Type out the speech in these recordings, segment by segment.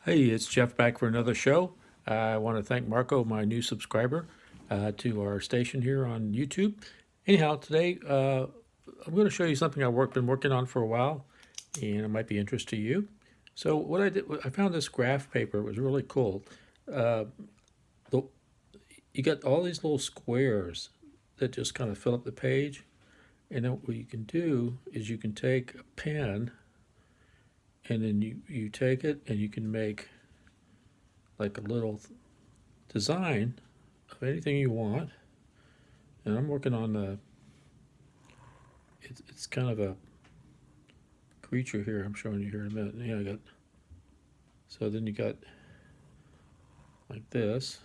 Hey, it's Jeff back for another show. I want to thank Marco, my new subscriber, to our station here on YouTube. Anyhow, today I'm going to show you something been working on for a while, and it might be interest to you. So what I did, I found this graph paper. It was really cool. Uh, the, you got all these little squares that just kind of fill up the page, and then what you can do is you can take a pen, and then you take it and you can make like a little design of anything you want. And I'm working on it's kind of a creature here. I'm showing you here in a minute. Yeah, I got so then you got like this,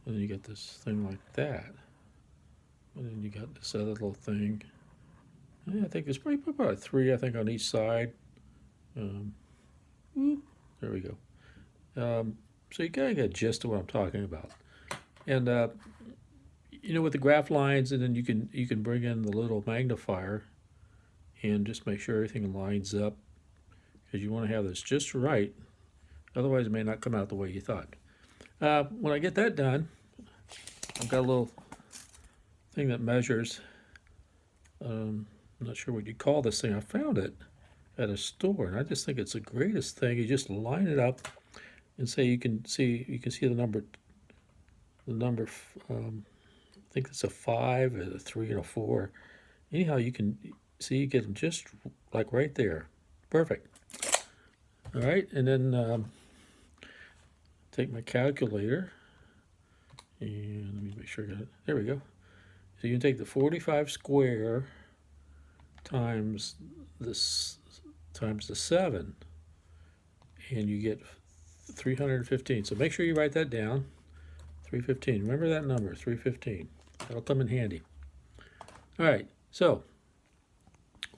and then you got this thing like that, and then you got this other little thing. Yeah, I think it's probably about three. I think on each side. Um, there we go. So you kind of get a gist of what I'm talking about. And with the graph lines, and then you can bring in the little magnifier and just make sure everything lines up because you want to have this just right. Otherwise, it may not come out the way you thought. When I get that done, I've got a little thing that measures. I'm not sure what you call this thing. I found it at a store, and I just think it's the greatest thing. You just line it up and say you can see the number. I think it's a 5, a 3, and a 4. Anyhow, you can see you get them just like right there. Perfect. All right, and then take my calculator and let me make sure I got it. There we go. So you can take the 45 square times this times the 7, and you get 315. So make sure you write that down. 315. Remember that number, 315. That'll come in handy. All right. So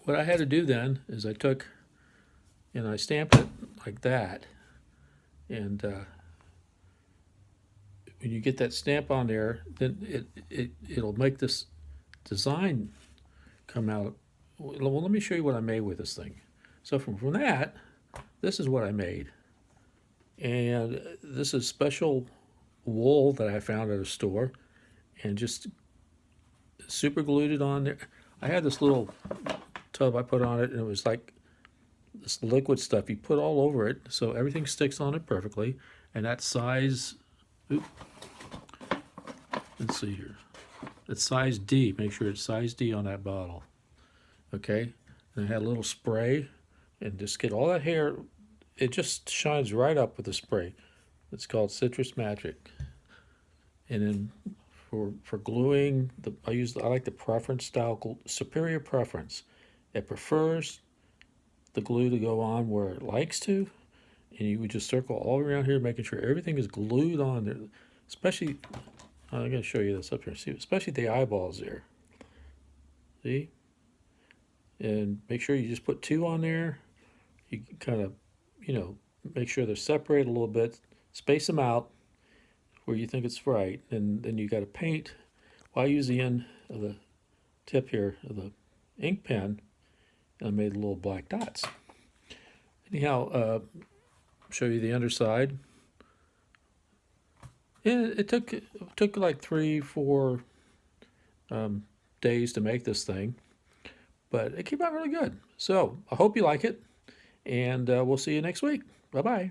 what I had to do then is I took and I stamped it like that, and when you get that stamp on there, then it'll make this design come out. Well, let me show you what I made with this thing. So from that, this is what I made, and this is special wool that I found at a store, and just super glued it on there. I had this little tub I put on it, and it was like this liquid stuff you put all over it, so everything sticks on it perfectly. And that size, oops, let's see here. It's size D. Make sure it's size D on that bottle. Okay. And I had a little spray, and just get all that hair. It just shines right up with the spray. It's called Citrus Magic. And then for gluing, I like the preference style, superior preference. It prefers the glue to go on where it likes to, and you would just circle all around here, making sure everything is glued on there. Especially, I'm going to show you this up here. See, especially the eyeballs there. See, and make sure you just put 2 on there. You kind of, make sure they're separated a little bit. Space them out where you think it's right, and then you got to paint. Well, I use the end of the tip here of the ink pen, and I made little black dots. Anyhow, show you the underside. And it took like 3-4 days to make this thing, but it came out really good. So I hope you like it, and we'll see you next week. Bye bye.